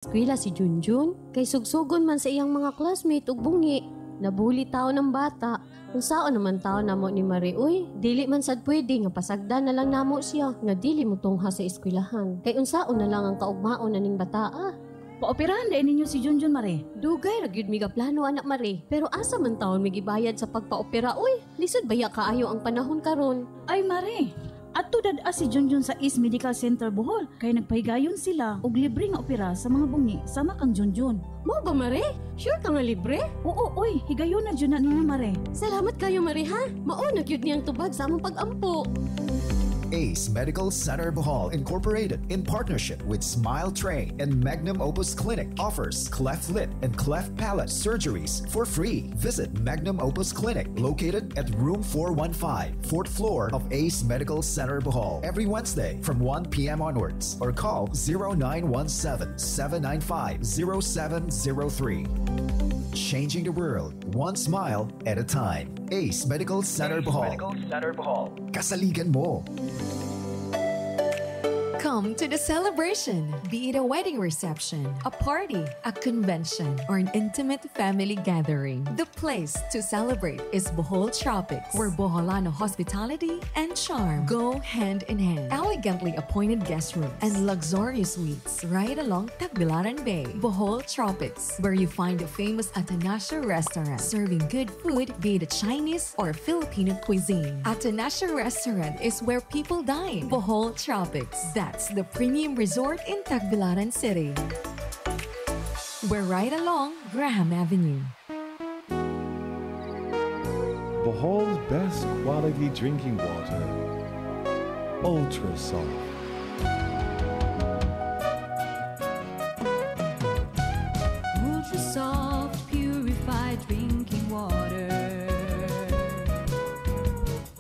Eskwela si Junjun, kay sugsugon man sa iyang mga classmate ug bungi. Nabuli tao ng bata. Kung saan naman tao namo ni Marie, uy, dili man sad pwede nga pasagdan na lang namo siya nga dili mo tungha sa eskwelahan. Kay unsaon na lang ang kaugmaon naning bata. Paoperahan din ninyo si Junjun, Mare. Dugay ra gyud mi plano anak Marie, pero asa man taon mi gibayad sa pagpaopera, uy. Lisod baya kaayo ang panahon karon. Ay, Mare. Adto dad si Junjun sa East Medical Center Bohol kay nagpahigayon sila og libre nga opera sa mga bungi sama kang Junjun. Mo ba Marie? Sure ka nga libre? Oo, oy, higayon na jud na ninyo, Mare. Salamat kayo Marie ha. Mao na gyud niyang tubag sa among pag-ampo. Ace Medical Center Bohol Incorporated, in partnership with Smile Train and Magnum Opus Clinic, offers cleft lip and cleft palate surgeries for free. Visit Magnum Opus Clinic, located at room 415, 4th floor of Ace Medical Center Bohol, every Wednesday from 1 p.m. onwards, or call 0917-795-0703. Changing the world, one smile at a time. Ace Medical Center Bohol. Kasaligan mo. Come to the celebration, be it a wedding reception, a party, a convention, or an intimate family gathering. The place to celebrate is Bohol Tropics, where Boholano hospitality and charm go hand in hand. Elegantly appointed guest rooms and luxurious suites right along Tagbilaran Bay. Bohol Tropics, where you find the famous Atanasio restaurant, serving good food, be it a Chinese or Filipino cuisine. Atanasio restaurant is where people dine. Bohol Tropics, that's the premium resort in Tagbilaran City. We're right along Graham Avenue. Bohol's best quality drinking water, Ultra Soft. Ultra soft, purified drinking water.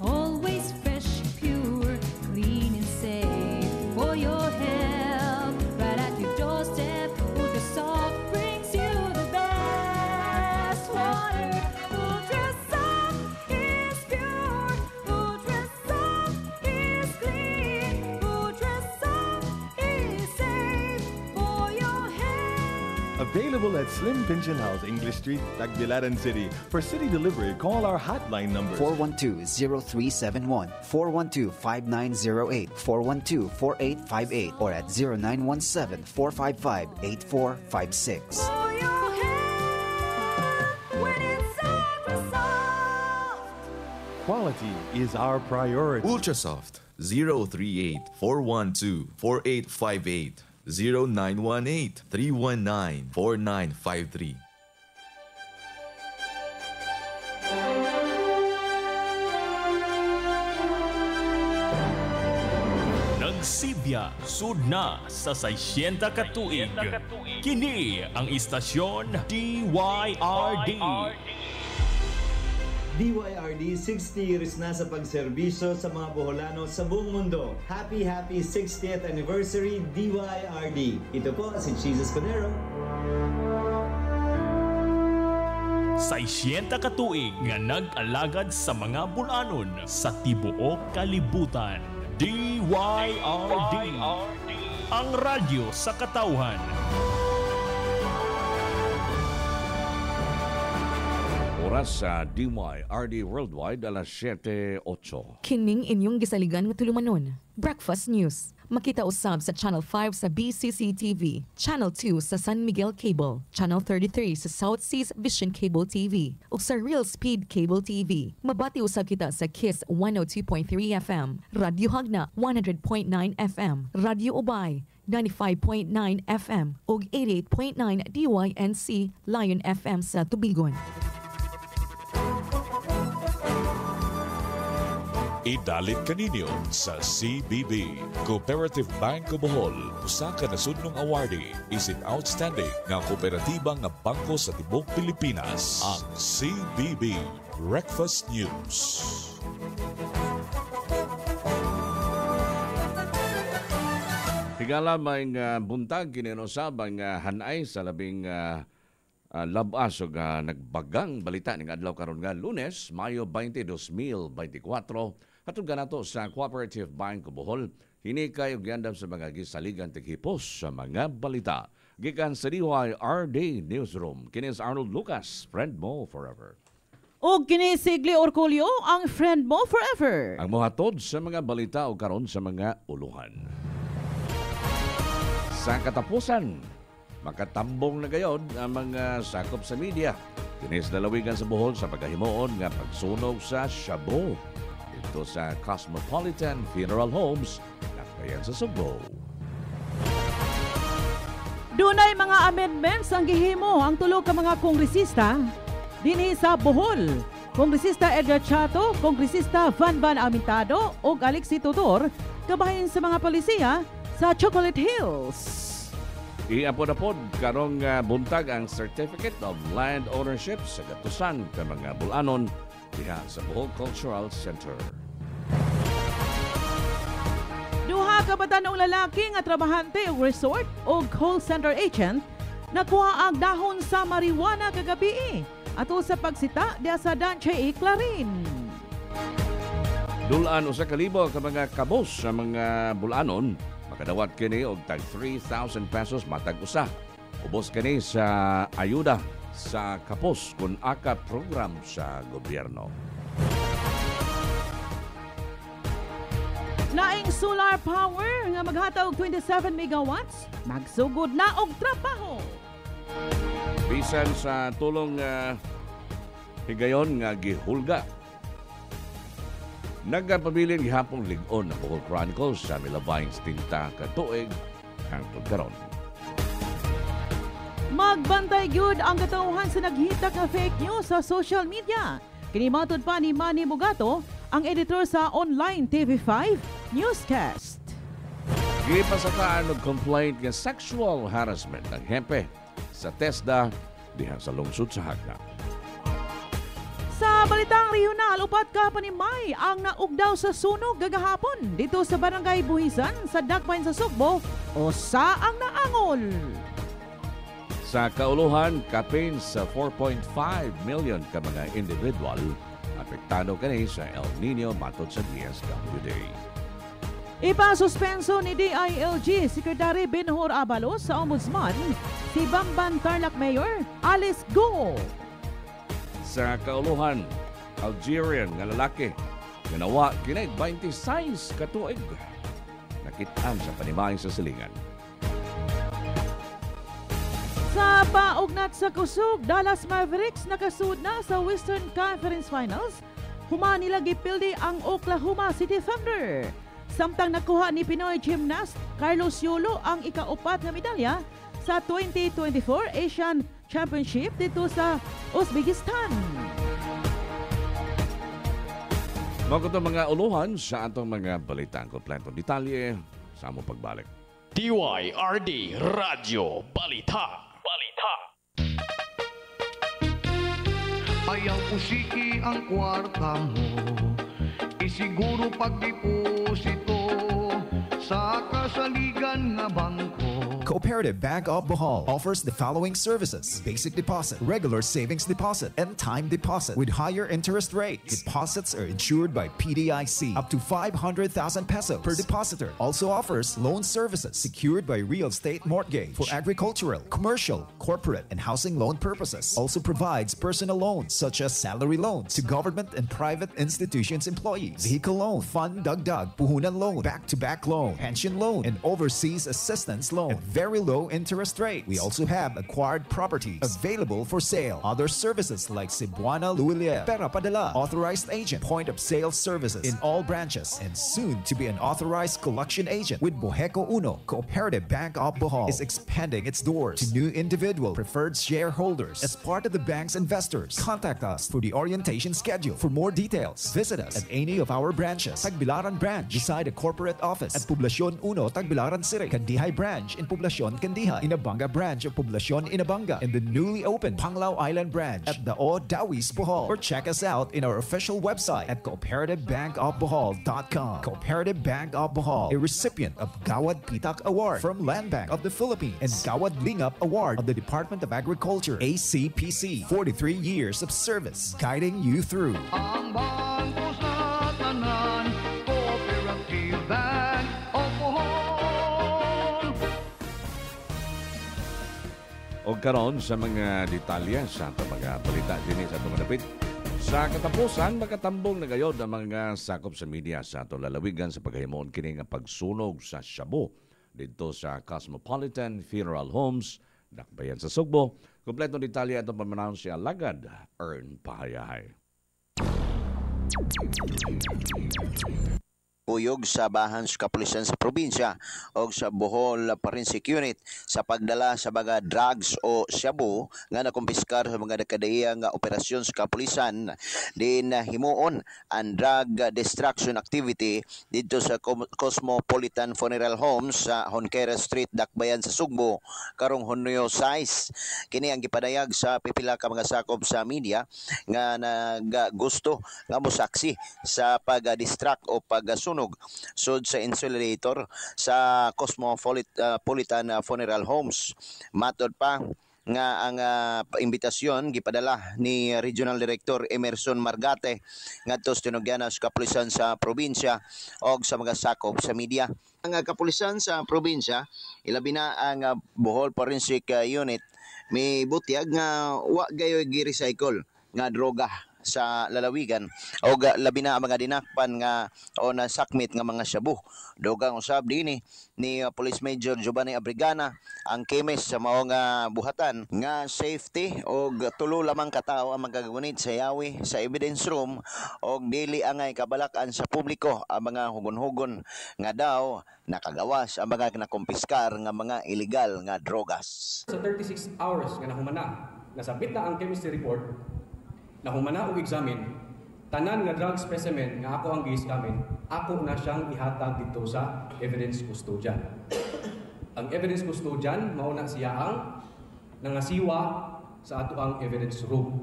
Always fresh, pure, clean and safe for your health. Right at your doorstep, Ultra soft brings you the best water. Ultra soft is pure. Ultra soft is clean. Ultra soft is safe for your health. Available at Slim Pension House, English Street, Tagbilaran City. For city delivery, call our hotline numbers 412-0371, 412-5908, 412-4858, or at 0917-455-8456. For your health, when it's Ultra soft. Quality is our priority. Ultrasoft 038-412-4858 0918-319-4953. Nagsibya sudna sa 60 ka tuig. Kini ang istasyon DYRD. DYRD 60 years na sa pagserbisyo sa mga Boholano sa buong mundo. Happy 60th anniversary DYRD. Ito po si Jesus Cordero. Sa 60 ka tuig nga nag-alagad sa mga bulanon sa tibuok kalibutan. DYRD, ang radyo sa katauhan. Oras sa DYRD Worldwide alas 7:08. Kining inyong gisaligan nga tulumanon. Breakfast News. Makita usab sa Channel 5 sa BCC TV, Channel 2 sa San Miguel Cable, Channel 33 sa South Seas Vision Cable TV, ug sa Real Speed Cable TV. Mabati usab kita sa Kiss 102.3 FM, Radyo Hagna 100.9 FM, Radyo Ubay 95.9 FM ug 88.9 DYNC Lion FM sa Tubigon. Idalit kaninyo sa CBB, Cooperative Bank of Bohol. Usa ka nasudnong awardee isip outstanding nga kooperatiba nga bangko sa tibuok Pilipinas. Ang CBB Breakfast News. Higala may buntag kininosabang hanay sa labing labas o nagbagang balita ng adlaw karon nga Lunes, Mayo 20, 2024. Hatod ka nato sa Cooperative Bank of Bohol, hinikay og yandam sa mga gisaligan tighipos sa mga balita. gikan sa DYRD Newsroom. Kini is Arnold Lucas, friend mo forever. O kini Sigli Orculio, ang friend mo forever. Ang mohatod sa mga balita o karon sa mga uluhan. Sa katapusan, makatambong na gayod ang mga sakop sa media. Kini is dalawigan sa Bohol sa pagkahimuon nga pagsunog sa Shabu dito sa Cosmopolitan Funeral Homes Nakbayan sa Subo. Dunay mga amendments ang gihimo ang tulo ka mga kongresista dinhi sa Bohol. Kongresista Edgar Chato, Kongresista Van Amintado ug Alexi Tudor kabahin sa mga polisiya sa Chocolate Hills. Iapod-apod karong buntag ang Certificate of Land Ownership sa gatusan ka mga bulanon diha sa Bohol Cultural Center. Duha ka batanong lalaki nga trabahante og resort o call center agent nakuha ang dahon sa marijuana kagabi ato sa pagsita diha sa Danche Clarin. Dulan usa ka libo ka mga kabos sa mga bulanon makadawat kini og tag 3,000 pesos matag usa. Ubos kini sa ayuda sa kapos kun aka program sa gobyerno. Laing solar power nga maghatag og 27 megawatts magsugod na og trabaho. Bisan sa tulong higayon nga gihulga. Nagpabilin gihapong lig-on na Bohol Chronicles sa milabayng tinta ka tuig hangtod karon. Magbantay gyud ang katauhan sa naghitag nga fake news sa social media. Kini matod pa ni Manny Mugato, ang editor sa online TV5 Newscast. Gipasakaan og complaint nga sexual harassment ang hempe sa TESDA diha sa lungsod sa Hagna. Sa balitang regional, upat ka panimay ang naugdaw sa sunog gagahapon dito sa Barangay Buhisan sa Dakbayn sa Sugbo o sa ang naangol. Sa kauluhan, kapin sa 4.5 million ka mga individual apektado kani sa El Nino matod sa DSWD. Ipasuspenso ni DILG Secretary Benhur Abalos sa Ombudsman si Bamban Tarlac Mayor Alice Go. Sa kauluhan, Algerian nga lalaki ginawa kini 26 ka tuig nakitaan sa panimay sa silingan. Sa paugnat sa kusog, Dallas Mavericks nakasud na sa Western Conference Finals. Human nila gipildi ang Oklahoma City Thunder. Samtang nakuha ni Pinoy gymnast Carlos Yolo ang ikaupat na medalya sa 2024 Asian Championship dito sa Uzbekistan. Mga ito mga uluhan sa atong mga balitang kompletong detalye sa among pagbalik. DYRD Radio Balita. Ayaw usiki ang kwarta mo, isiguro pagdeposito sa kasaligan nga bangko. Cooperative Bank of Bohol offers the following services: basic deposit, regular savings deposit, and time deposit with higher interest rates. Deposits are insured by PDIC up to 500,000 pesos per depositor. Also offers loan services secured by real estate mortgage for agricultural, commercial, corporate, and housing loan purposes. Also provides personal loans such as salary loans to government and private institutions employees, vehicle loan, fund dagdag, puhunan loan, back-to-back loan, pension loan, and overseas assistance loan at very low interest rates. We also have acquired properties available for sale. Other services like Cebuana Luilia, Pera Padala, authorized agent, point of sale services in all branches, and soon to be an authorized collection agent with Boheco Uno. Cooperative Bank of Bohol is expanding its doors to new individual preferred shareholders as part of the bank's investors. Contact us for the orientation schedule. For more details, visit us at any of our branches. Tagbilaran branch beside the corporate office at Poblacion Uno, Tagbilaran City. Candihay branch in Poblacion Candihay. Inabanga branch of Poblacion Inabanga. And the newly opened Panglao Island branch at the O Dawis Bohol. Or check us out in our official website at cooperativebankofbohol.com. Cooperative Bank of Bohol, a recipient of Gawad Pitak Award from Land Bank of the Philippines and Gawad Lingap Award of the Department of Agriculture, ACPC. 43 years of service, guiding you through. Ang bangko sa tanan, Cooperative Bank of Bohol. O karon sa mga detalye sa mga balita din sa itong malapit. Sa katapusan, makatambong na gayod ang mga sakop sa media sa itong lalawigan sa paghahimon kini nga pagsunog sa Shabu dito sa Cosmopolitan Funeral Homes, Dakbayan sa Sugbo. Kompletong detalye itong pamanaw si Alagad Ern Pahayahay. Uyog sa bahan sa kapulisan sa probinsya o sa Bohol Forensic Unit sa pagdala sa mga drugs o shabu nga nakumpiskar sa mga nakadayang operasyon sa kapulisan din himuon ang drug destruction activity dito sa Cosmopolitan Funeral Homes sa Honquera Street, Dakbayan sa Sugbo karong Hunyo 6. Kini ang gipadayag sa pipila ka mga sakop sa media nga nagagusto nga mosaksi sa pag-distract o pagsunog sud sa incinerator sa Cosmopolitan Funeral Homes. Matod pa nga ang imbitasyon gipadala ni Regional Director Emerson Margate ngadto sa tinugyan sa kapulisan sa probinsya og sa mga sakop sa media. Ang kapulisan sa probinsya ilabi na ang Bohol Forensic Unit may butyag nga wa gayo gi-recycle nga droga sa lalawigan o labi na ang mga dinakpan nga o nasakmit nga mga shabu. Dogang usab dinhi ni Police Major Giovanni Abrigana ang kemis sa mao nga buhatan nga safety og tulo lamang ka tawo ang magagunit sa yawi sa evidence room og dili angay kabalakan sa publiko ang mga hugon-hugon nga daw nakagawas ang mga nakumpiskar nga mga illegal nga drogas. Sa 36 hours nga nahumana nasabit na ang chemistry report na humana og examine, tanan nga drug specimen nga ako ang gi-examine, ako na siyang ihatag dito sa evidence custodian. Ang evidence custodian mao na siya ang nangasiwa sa ato ang evidence room.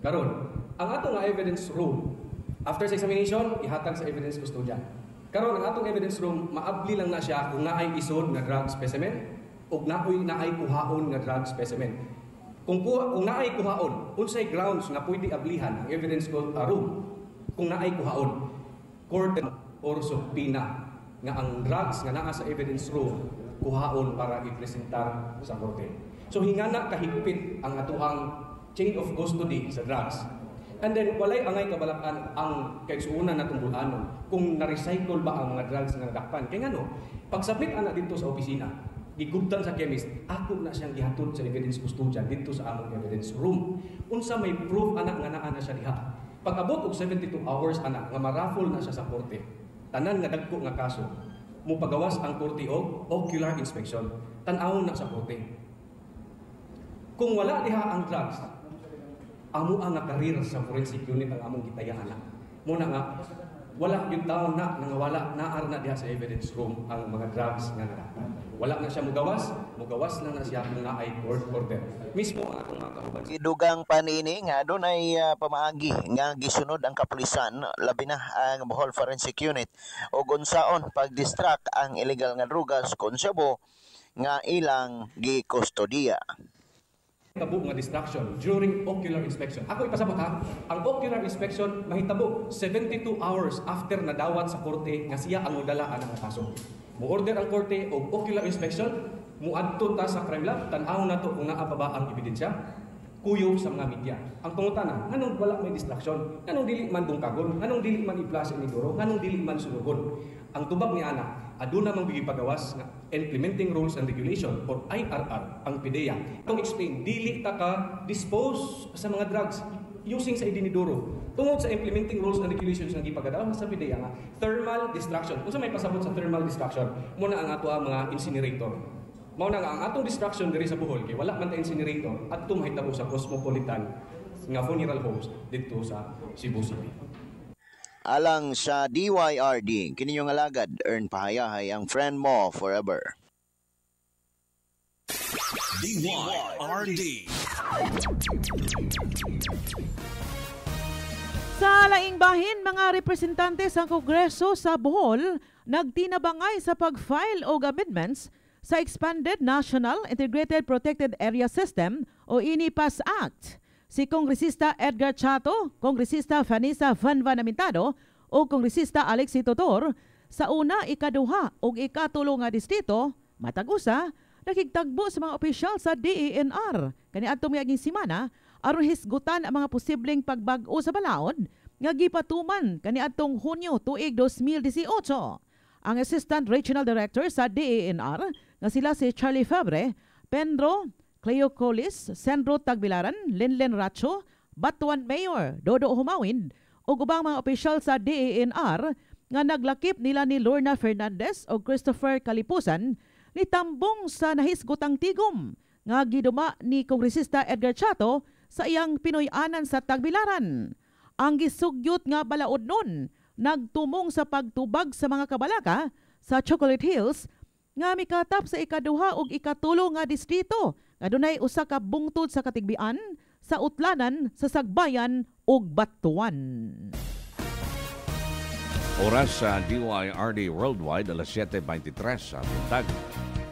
Karon, ang ato nga evidence room after sa examination ihatag sa evidence custodian. Karon ang atong evidence room maabli lang na siya kung naay isod nga drug specimen ug naay kuhaon nga drug specimen. Kung naay kuhaon, unsay grounds na pwede ablihan ang evidence room kung naay kuhaon, court or subpoena nga ang drugs nga naa sa evidence room kuhaon para ipresentar sa korte. So hingana kahigpit ang atuang chain of custody sa drugs. And then walay angay kabalakan ang kaigsuonan natong bulanon kung na-recycle ba ang mga drugs nga nadakpan. Kaya ngano, pagsabit ana dito sa opisina, gigugtan sa chemist, ako na siyang gihatod sa evidence custodian dito sa among evidence room. Unsa may proof anak nga naa na siya diha. Pag-abot og 72 hours anak nga maraffle na siya sa korte. Tanan nga dagko nga kaso, mo pagawas ang korte og ocular inspection. Tan-awon na sa korte. Kung wala diha ang drugs, amo ang karir sa forensic unit ang among gitayahan na. Muna nga wala yung taon na wala naar na diha sa evidence room ang mga drugs nga nadakpan. Wala na siya mugawas lang na siya kung naay court order. Mismo ang atong mga kauban. Idugang panini nga dunay pamaagi nga gisunod ang kapulisan labi na ang Bohol Forensic Unit og unsaon pag-distract ang illegal nga drugas kon shabu nga ilang gikustodiya. Mahitabo nga distraction during ocular inspection. Ako ipasabot ha, ang ocular inspection mahitabo 72 hours after nadawat sa korte nga siya ang modalaan ang kaso. Mo-order ang korte og ocular inspection, muadto ta sa crime lab, tan-aw na to kung naa pa ba ang ebidensya, kuyo sa mga media. Ang pangutana, anong wala may distraction? Anong dili man dungkagon? Anong dili man i-flash ni duro? Anong dili man sunugon? Ang tubag ni ana, aduna mang gipagawas nga Implementing Rules and Regulation or IRR ang PDEA. Itong explain, dili ta ka dispose sa mga drugs using sa idiniduro. Tungod sa Implementing Rules and Regulations nga gipagadaw sa PDEA nga thermal destruction. Kung sa may pasabot sa thermal destruction, muna ang ato ang mga incinerator. Mao na nga ang atong destruction diri sa Bohol kay wala man ta incinerator at mahitabo sa Cosmopolitan nga funeral homes dito sa Cebu City. Alang sa DYRD, kininyong alagad, Ern Pahayahay, ang friend mo forever. DYRD. Sa laing bahin, mga representante sa Kongreso sa Bohol nagtinabangay sa pag-file og amendments sa Expanded National Integrated Protected Area System o INIPAS Act. Si Kongresista Edgar Chato, Kongresista Vanessa Van Amintado o Kongresista Alexi Totor sa una, ikaduha o ikatulo nga distrito, matag-usa, nakigtagbo sa mga opisyal sa DENR kaniadtong miaging semana aron hisgutan ang mga posibleng pagbag-o sa balaod nga gipatuman kaniadtong Hunyo tuig 2018. Ang Assistant Regional Director sa DENR nga sila si Charlie Fabre, Pedro Cleocolis, Sandro Tagbilaran, Lenlen Racho, Batuan Mayor Dodo Humawin ug ubang mga opisyal sa DENR nga naglakip nila ni Lorna Fernandez o Christopher Kalipusan nitambong sa nahisgotang tigom nga giduma ni Kongresista Edgar Chato sa iyang Pinoy-anan sa Tagbilaran. Ang gisugyot nga balaod nun nagtumong sa pagtubag sa mga kabalaka sa Chocolate Hills nga mikatap sa ikaduha ug ikatulo nga distrito nga dunay usa ka bungtod sa katigbian sa utlanan sa Sagbayan ug Batuan. Oras sa DYRD Worldwide, alas 7:23 sa buntag.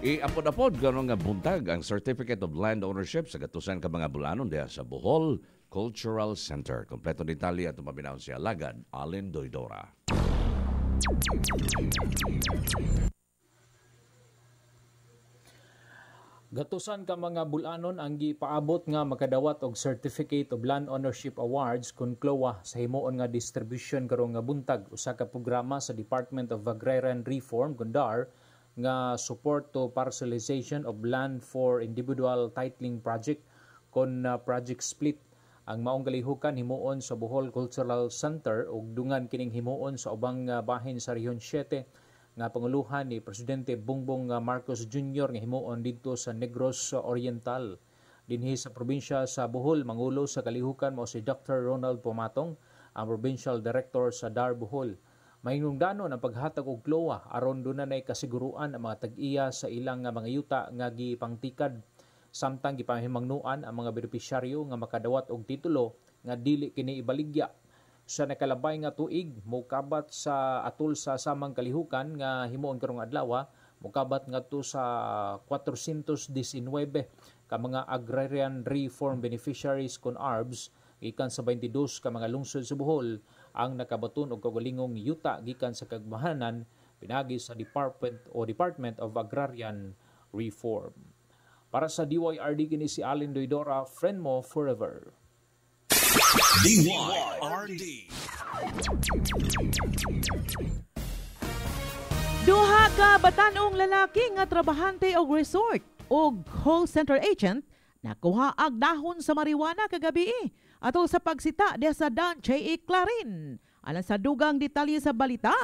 Iapod-apod karon nga buntag ang Certificate of Land Ownership sa gatusan ka mga bulanon diha sa Bohol Cultural Center. Kompleto detalye at mabinaw si Alagad Allen Doidora. Gatusan ka mga bulanon ang gipaabot nga makadawat og Certificate of Land Ownership Awards kun CLOA sa himuon nga distribution karong nga buntag usa ka programa sa Department of Agrarian Reform (DAR) nga support to parcelization of land for individual titling project kon project split. Ang maong kalihukan himuon sa Bohol Cultural Center ug dungan kining himuon sa ubang bahin sa Rehiyon 7 nga panguluhan ni Presidente Bongbong Marcos Jr. nga himuon dito sa Negros Oriental. Dinhi sa probinsya sa Bohol, mangulo sa kalihukan mo si Dr. Ronald Pumatong, ang Provincial Director sa DAR Bohol. Mahinungdanon ang paghatag og CLOA aron dunay kasiguruan ang mga tag-iya sa ilang mga yuta nga gipangtikad. Samtang gipahimangnuan ang mga benepisyaryo nga makadawat og titulo nga dili kini ibaligya. Sa nakalabay nga tuig mokabat sa atol sa samang kalihukan nga himuon karong adlaw mokabat ngadto sa 419 ka mga agrarian reform beneficiaries kon ARBs gikan sa 22 ka mga lungsod sa Bohol ang nakabaton og kaugalingong yuta gikan sa kagmahanan pinagi sa Department of Agrarian Reform. Para sa DYRD kini si Allen Doidora, friend mo forever. DYRD. Duha ka batanong lalaki nga trabahante og resort og call center agent nakuha ag dahon sa marijuana kagabi atol sa pagsita diha sa Dan J.E. Clarin. Alang sa dugang detalye sa balita,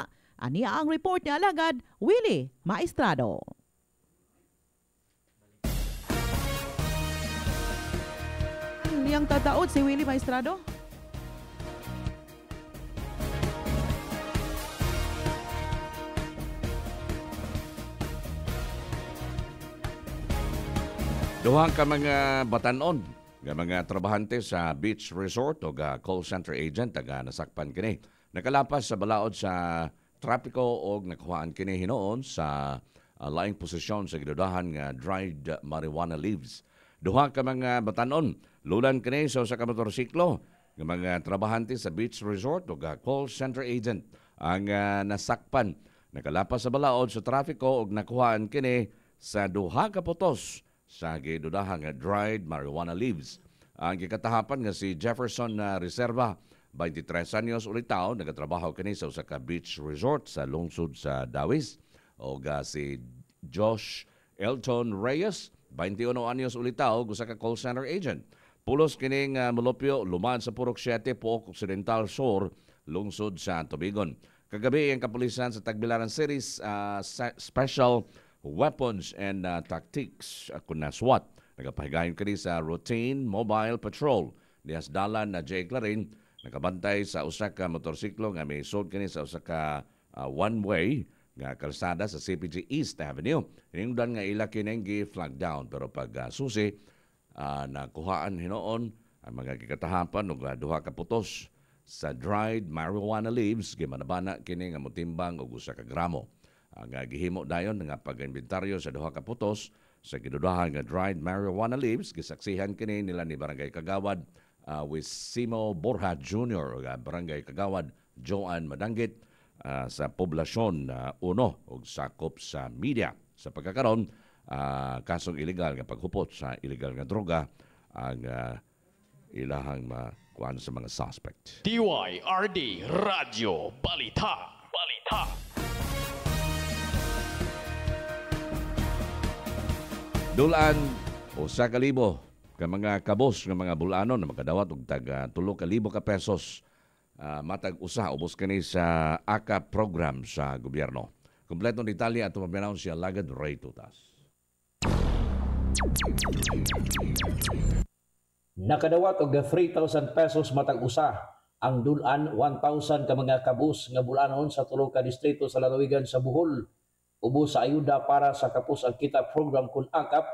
aniya ang report ni Alagad Willie Maestrado. Niyang tataod si Willie Maestrado. Duhang ka mga batanon nga mga trabahante sa beach resort o call center agent taga nasakpan kini. Nakalapas sa balaod sa trapiko o nakuhaan kini hinoon sa laing posisyon sa gidudahan nga dried marijuana leaves. Duha ka mga batanon lulan kini sa usa ka motorsiklo nga mga trabahante sa beach resort o call center agent ang nasakpan. Nakalapas sa balaod sa trapiko og nakuhaan kini sa duha ka putos sa gidudahan nga dried marijuana leaves. Ang gikatahapan nga si Jefferson Reserva, 23 anyos ulitaw, nagatrabaho kini sa usa ka beach resort sa lungsod sa Dawis. O si Josh Elton Reyes, 21 anyos ulitaw, usa ka call center agent. Pulos kining molupyo luman sa Purok 7, Pook Occidental Shore, lungsod sa Tubigon. Kagabi ang kapulisan sa Tagbilaran City's Special Weapons and Tactics kuna SWAT nagapahigayon kini sa routine mobile patrol dias dalan na J. Clarin nakabantay sa usa ka motorsiklo nga may sud kini sa usa ka one-way nga kalsada sa CPG East Avenue. Hinungdan nga ila kining gi-flag down pero pag susi nakuhaan hinoon ang mga gikatahapan og duha ka putos sa dried marijuana leaves gimanabana kini nga motimbang og usa ka gramo. Ang gihimo dayon nga pag-inventaryo sa duha ka putos sa gidudahan nga dried marijuana leaves gisaksihan kini nila ni Barangay Kagawad Wisimo Borja Jr. Barangay Kagawad Joan Madanggit sa poblasyon 1 og sakop sa media. Sa pagkakaron kasong illegal nga paghupot sa illegal nga droga ang ilahang makuan sa mga suspect. DYRD Radio Balita. Dulan o 1,000 ka mga kabos nga mga bulanon na makadawat og tag 3,000 ka pesos matag usa ubos kani sa AKA program sa gobyerno. Kompletong detalye ato mabinaw si Alagad Ray Tutas. Nakadawat og 3,000 pesos matag usa ang dulan 1,000 ka mga kabus nga bulanon sa tulo ka distrito sa lalawigan sa Bohol ubos sa ayuda para sa kapos ang kita program kun AKAP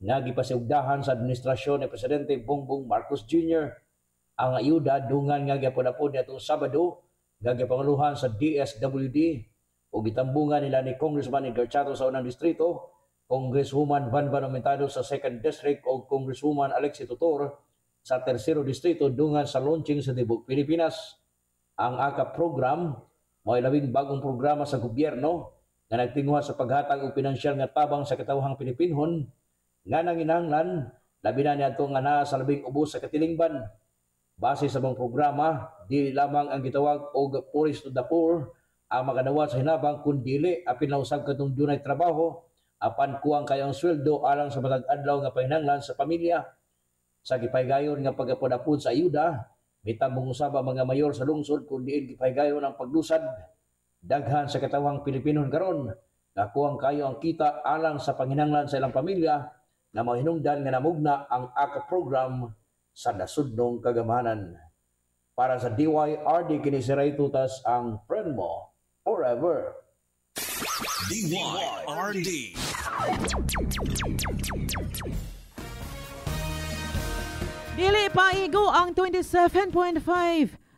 nga gipasiugdahan sa administrasyon ni Presidente Bongbong Marcos Jr. Ang ayuda dungan nga gyapon-apod nitong Sabado nga gipanguluhan sa DSWD o gitambungan nila ni Congressman Edgar Chato sa unang distrito, Congresswoman Van Aumentado sa 2nd District o Congresswoman Alexi Tutor sa 3rd Distrito dungan sa launching sa Tibok, Pilipinas. Ang AKAP program may labing bagong programa sa gobyerno nga nagtinguha sa paghatag og pinansyal nga tabang sa katawhang Pilipinhon nga nanginahanglan labi na niadto nga naa sa labing ubos sa katilingban. Base sa mga programa, dili lamang ang gitawag og Poorest to the Poor ang makadawat sa hinabang kun dili apil na usab kadtong dunay trabaho apan kuwang kayo ang sweldo alang sa matag adlaw nga panginahanglan sa pamilya. Sa gipaygayon nga pagapod-apod sa ayuda, mitambong usab ang mga mayor sa lungsod kun diin gipaygayon ang paglusad daghan sa katawhang Pilipinon karon nga kuwang kayo ang kita alang sa panginahanglan sa ilang pamilya na mahinungdan nga namugna ang AKAP program sa nasudnong kagamahanan. Para sa DYRD kini si Ray Tutas ang friend mo forever. DYRD. Dili paigo ang 27.5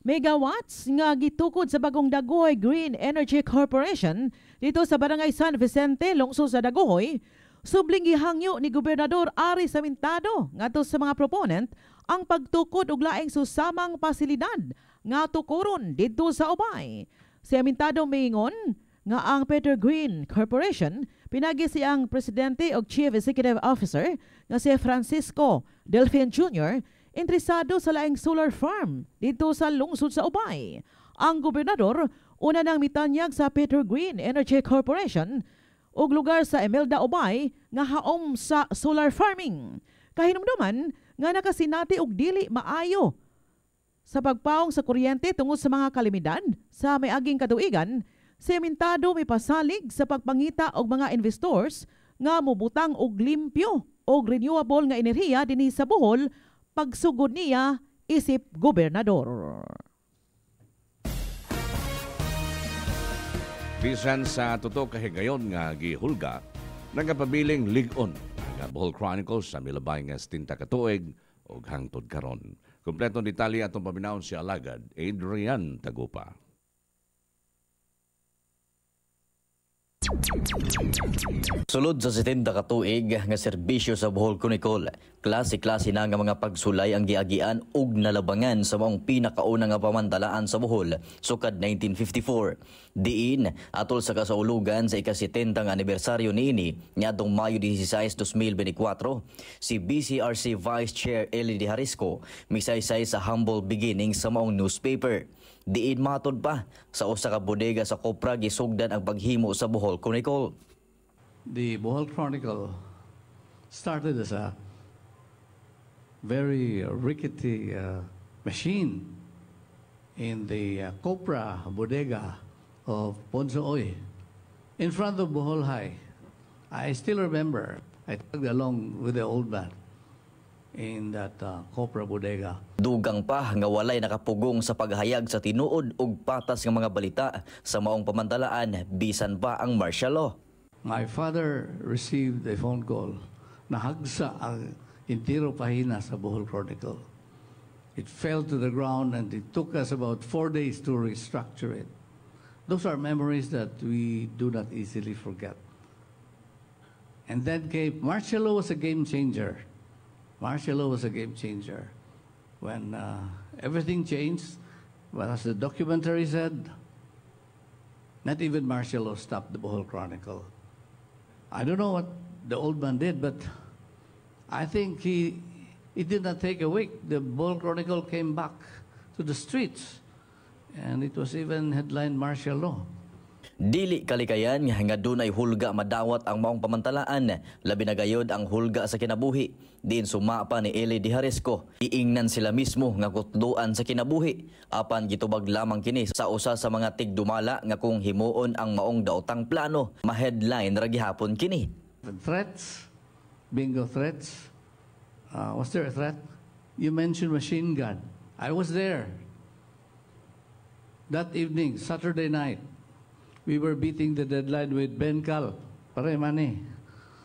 megawatts nga gitukod sa bagong Daguhoy Green Energy Corporation dito sa Barangay San Vicente, lungsod sa Daguhoy. Subling gihangyo ni Gobernador Ari Samintado ngadto sa mga proponent ang pagtukod og laing susamang pasilidad nga tukuron didto sa ubay. Si Amintado miingon nga ang Peter Green Corporation pinagi siyang presidente og Chief Executive Officer nga si Francisco Delfin Jr. interesado sa laing solar farm dito sa lungsod sa ubay. Ang gobernador una nang mitanyag sa Peter Green Energy Corporation og lugar sa Imelda Ubay nga haom sa solar farming. Kahinumduman nga nakasinati og dili maayo sa pagpaong sa kuryente tungod sa mga kalamidad sa miaging katuigan, sementado may pasalig sa pagpangita og mga investors nga mobutang og limpyo og renewable nga enerhiya dinhi sa Bohol pagsugod niya isip gobernador. Bisan sa tuto kahigayon nga gihulga, nagapabiling ligon nga Bohol Chronicles sa milabay nga 70 ka tuig ug hangtod karon. Kompletong detalye atong paminawon si Alagad Adrian Tagupa. Sulod sa 70 ka tuig nga serbisyo sa Bohol Chronicle, klase-klase na nga mga pagsulay ang giagian ug nalabangan sa maong pinakauna nga pamantalaan sa Bohol sukad 1954. Diin atol sa kasaulugan sa ika-70 nga anibersaryo niini niadtong Mayo 16, 2024, si BCRC Vice Chair Eli De Harisco misaysay sa humble beginning sa maong newspaper. Diin matod pa sa usa ka bodega sa Kopra gisugdan ang paghimo sa Bohol Chronicle. The Bohol Chronicle started as a very rickety machine in the Kopra bodega of Ponzo Oy in front of Bohol High. I still remember, I tagged along with the old man in that Kopra bodega. Dugang pa nga walay nakapugong sa paghayag sa tinuod ug patas nga mga balita sa maong pamantalaan bisan pa ang martial law. My father received a phone call na hagsa ang intiro pahina sa Bohol Chronicle. It fell to the ground and it took us about 4 days to restructure it. Those are memories that we do not easily forget. And then came, martial law was a game changer. Martial law was a game changer. When everything changed, well, as the documentary said, not even martial law stopped the Bohol Chronicle. I don't know what the old man did, but I think it did not take a week. The Bohol Chronicle came back to the streets, and it was even headlined martial law. Dili kalikayan nga dunay hulga madawat ang maong pamantalaan, labi na gayod ang hulga sa kinabuhi. Diin sumapa ni Eli Diharesco, iingnan sila mismo nga kutduan sa kinabuhi. Apan gitubag lamang kini sa usa sa mga tigdumala nga kung himuon ang maong daotang plano, ma-headline ra gihapon kini. Threats, bingo threats. Was there a threat? You mentioned machine gun. I was there. That evening, Saturday night, we were beating the deadline with Ben Cal. Pare mani.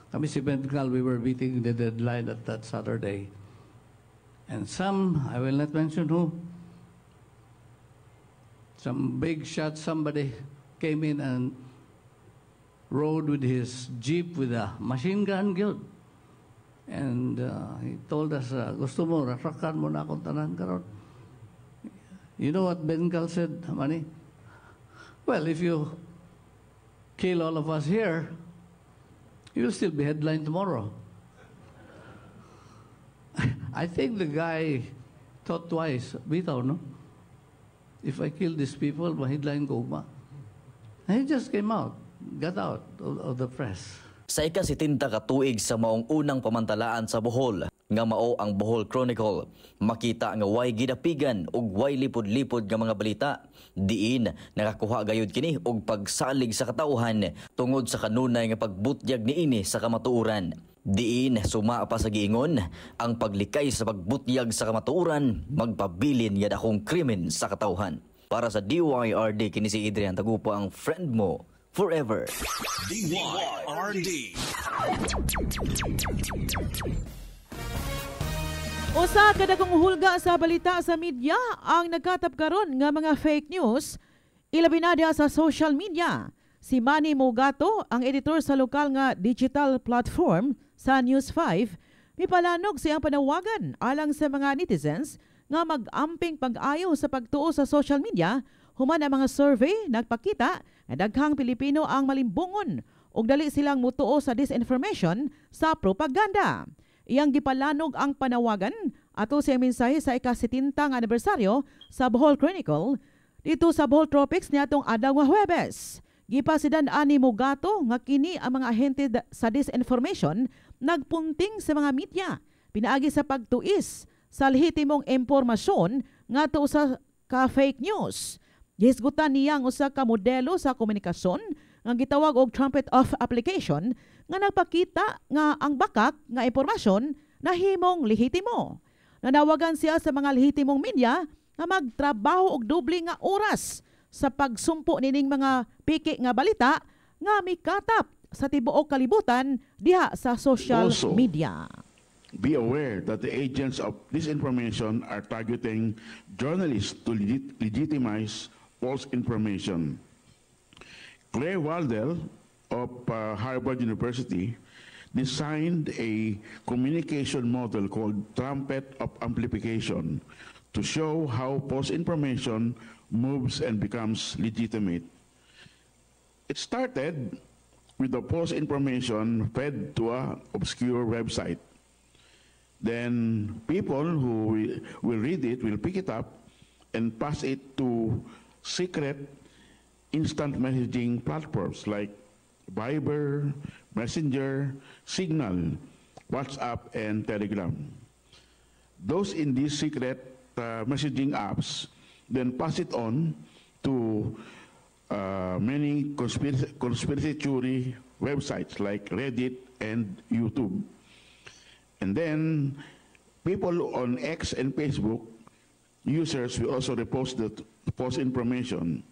Kami si Ben Cal, we were beating the deadline at that Saturday. And some, I will not mention who, some big shot somebody came in and rode with his jeep with a machine gun guild. And he told us, gusto mo, rasakan mo na akong tanan karon. You know what Ben Cal said, Mani? Well, if you kill all of us here, you'll still be headline tomorrow. I think the guy thought twice. Bitaw, no? If I kill these people, ma-headline ko ba? And he just came out, got out of the press. Sa ika-70 ka tuig sa maong unang pamantalaan sa Bohol, nga mao ang Bohol Chronicle, makita nga way gidapigan ug way lipod-lipod nga mga balita. Diin nakakuha gayud kini og pagsalig sa katauhan tungod sa kanunay nga pagbutyag niini sa kamatuoran. Diin suma pa sa giingon ang paglikay sa pagbutyag sa kamatuoran magpabilin nga dakong krimen sa katauhan. Para sa DYRD kini si Adrian Tagupo, ang friend mo forever. DYRD. Usa kada kong hulga sa balita sa media ang nagkatap karon nga mga fake news, ilabi na diha sa social media. Si Manny Mugato, ang editor sa lokal nga digital platform sa News 5, mipalanog siyang panawagan alang sa mga netizens nga mag-amping pag-ayo sa pagtuo sa social media. Human ang mga survey nagpakita na daghang Pilipino ang malimbungon ug dali silang mutuo sa disinformation sa propaganda. Iyang gipalanog ang panawagan ato sa mensahe sa ika-70 nga anibersaryo sa Bohol Chronicle dito sa Bohol Tropics niadtong adlaw nga Huwebes. Gipasidan ani Mugato nga kini ang mga ahente sa disinformation nagpunting sa mga media pinaagi sa pagtuis sa lehitimong impormasyon ngadto sa ka-fake news. Gihisgutan niya ang usa ka modelo sa komunikasyon nga gitawag og trumpet of application nga nagpakita nga ang bakak nga impormasyon nahimong lehitimo. Nanawagan siya sa mga lehitimong media nga magtrabaho og doble nga oras sa pagsumpo nining mga piki nga balita nga mikatap sa tibuok kalibutan diha sa social media. Be aware that the agents of disinformation are targeting journalists to legitimize false information. Claire Waldell of Harvard University designed a communication model called trumpet of amplification to show how false information moves and becomes legitimate. It started with the false information fed to an obscure website. Then people who will read it will pick it up and pass it to secret instant messaging platforms like Viber, Messenger, Signal, WhatsApp, and Telegram. Those in these secret messaging apps then pass it on to many conspiracy theory websites like Reddit and YouTube. And then people on X and Facebook, users will also repost the false information.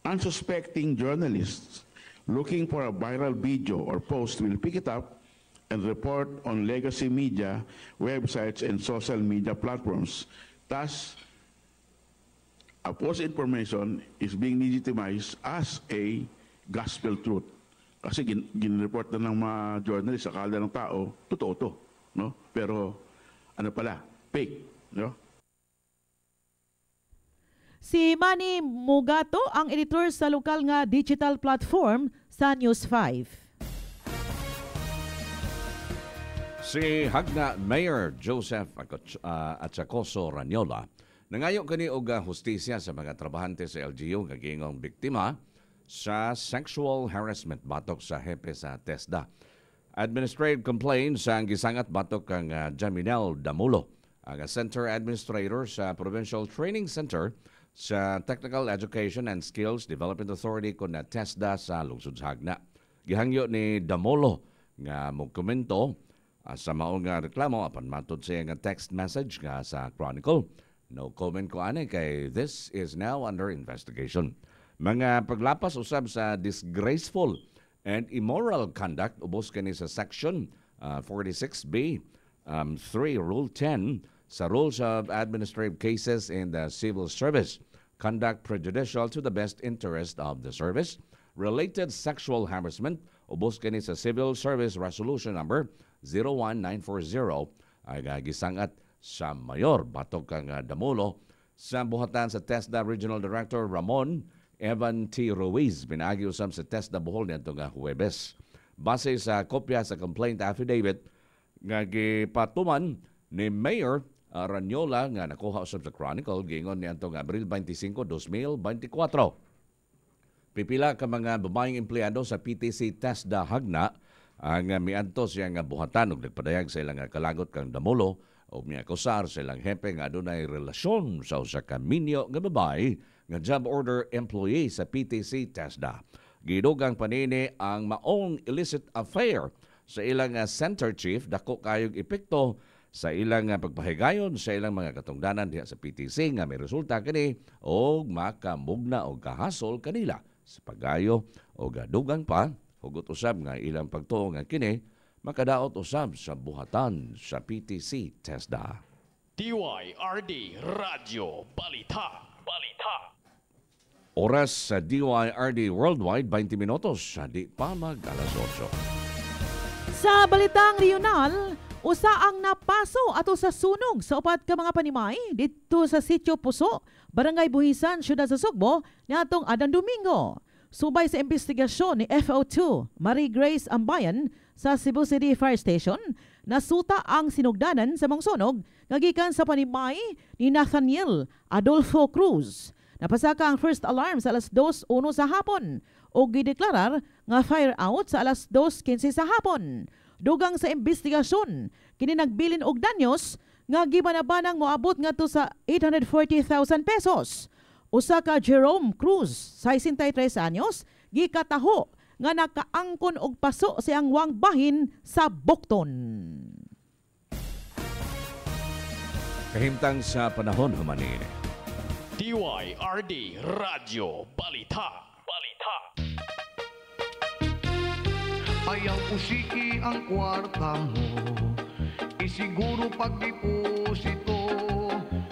Unsuspecting journalists looking for a viral video or post will pick it up and report on legacy media, websites, and social media platforms. Thus, a false information is being legitimized as a gospel truth. Kasi gin-report na ng mga journalists, akala ng tao, totoo to, no? Pero ano pala, fake, no? Si Manny Mugato, ang editor sa lokal nga digital platform sa News 5. Si Hagna Mayor Joseph Atsacoso Ranyola nangayo kani og hustisya sa mga trabahante sa LGU nga gingong biktima sa sexual harassment batok sa hepe sa TESDA. Administrative complaint sa gisangat batok kang Jaminel Damulo, ang Center Administrator sa Provincial Training Center sa Technical Education and Skills Development Authority kun na TESDA sa lungsod sa Hagna. Gihangyo ni Damulo nga mogkomento sa maong nga reklamo apan matod siya nga text message nga sa Chronicle. No comment ko ani kay this is now under investigation. Mga paglapas usab sa disgraceful and immoral conduct ubos kani sa section 46B 3 Rule 10 sa Rules of Administrative Cases in the Civil Service. Conduct prejudicial to the best interest of the service. Related sexual harassment ubos kani sa Civil Service Resolution number 01940 ay gisangat sa mayor batok kang Damulo sa buhatan sa TESDA Regional Director Ramon Evan T. Ruiz pinagi usab sa TESDA Bohol nito nga Huwebes. Base sa kopya sa complaint affidavit nga gipatuman ni Mayor Ranyola nga nakuha usab sa Chronicle giingon niadto nga Abril 25, 2024. Pipila ka mga babaeng empleyado sa PTC TESDA Hagna ang miadto siya nga buhatan ug nagpadayag sa ilang kalagot kang Damulo o miakusar sa ilang hepe nga adunay relasyon sa usa ka minyo nga babae nga job order employee sa PTC TESDA. Gidugang panini ang maong illicit affair sa ilang center chief dako kayog epekto sa ilang pagpahigayon sa ilang mga katungdanan diha sa PTC nga may resulta kini og makamugna og kahasol kanila sa pagayo o gadugang pa hugot usab nga ilang pagtuo nga kini makadaot usab sa buhatan sa PTC TESDA. DYRD Radio Balita. Oras sa DYRD Worldwide 20 minutos sa di pa mag alas 8. Sa balitang regional, usa ang napaso ato sa sunog sa upat ka mga panimay dito sa Sitio Puso, Barangay Buhisan, Siyudad sa Sugbo niadtong adang Domingo. Subay sa investigasyon ni FO2 Marie Grace Ambayan sa Cebu City Fire Station, nasuta ang sinugdanan sa mga sunog nga gikan sa panimay ni Nathaniel Adolfo Cruz. Napasaka ang first alarm sa alas 2:01 sa hapon o gideklarar nga fire out sa alas 2:15 sa hapon. Dugang sa investigasyon, kini nagbilin og danyos nga gibanabanang moabot ngadto sa 840,000 pesos. Usa ka Jerome Cruz, 63 anyos, gikataho nga nakaangkon og paso siyang wang bahin sa Bukton. Kahimtang sa panahon humanin. DYRD Radio Balita. Ayaw usiki ang kwarta mo, isiguro pagdeposito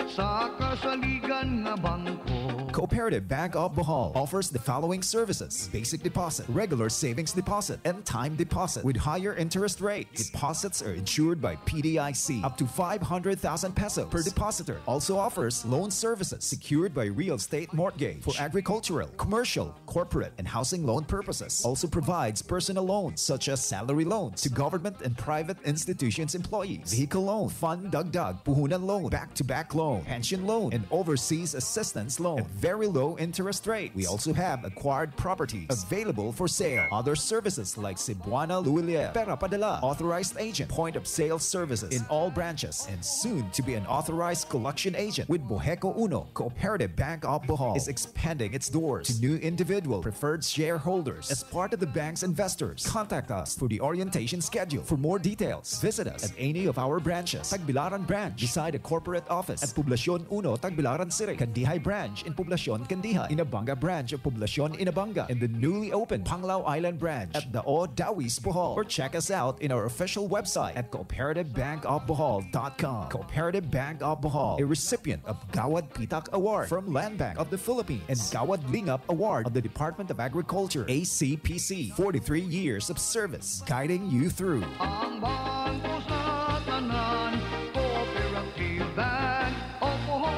sa kasaligan nga bangko. Cooperative Bank of Bohol offers the following services: basic deposit, regular savings deposit, and time deposit with higher interest rates. Deposits are insured by PDIC up to 500,000 pesos per depositor. Also offers loan services secured by real estate mortgage for agricultural, commercial, corporate, and housing loan purposes. Also provides personal loans such as salary loans to government and private institutions employees, vehicle loan, fund dagdag, puhunan loan, back-to-back loan, pension loan, and overseas assistance loan at very low interest rates. We also have acquired properties available for sale. Other services like Cebuana Luilier, Pera Padala, authorized agent, point of sale services in all branches, and soon to be an authorized collection agent with Boheco Uno. Cooperative Bank of Bohol is expanding its doors to new individual preferred shareholders as part of the bank's investors. Contact us for the orientation schedule. For more details, visit us at any of our branches. Tagbilaran branch beside the corporate office at Poblacion 1, Tagbilaran City. Candihay branch in Poblacion, Candihay. Inabanga branch of Poblacion, Inabanga. And the newly opened Panglao Island branch at the Dawis, Bohol. Or check us out in our official website at cooperativebankofbohol.com. Cooperative Bank of Bohol, a recipient of Gawad Pitak Award from Land Bank of the Philippines and Gawad Lingap Award of the Department of Agriculture, ACPC. 43 years of service, guiding you through. Ang bangko sa tanan, Cooperative Bank of Bohol.